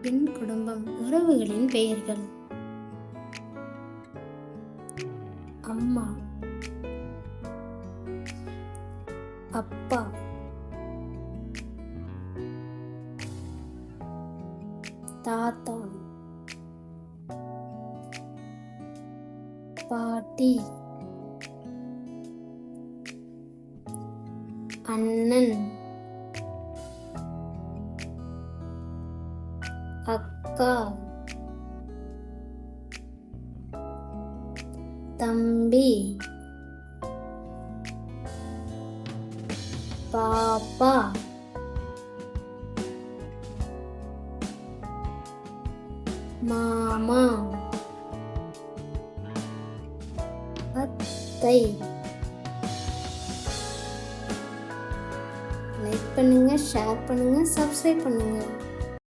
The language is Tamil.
என் குடும்பம் உறவுகளின் பெயர்கள்: அம்மா, அப்பா, தாத்தா, பாட்டி, அண்ணன், அக்கா, தம்பி, பாப்பா, மாமா, அத்தை. லைக் பண்ணுங்க, ஷேர் பண்ணுங்க, சப்ஸ்கிரைப் பண்ணுங்க.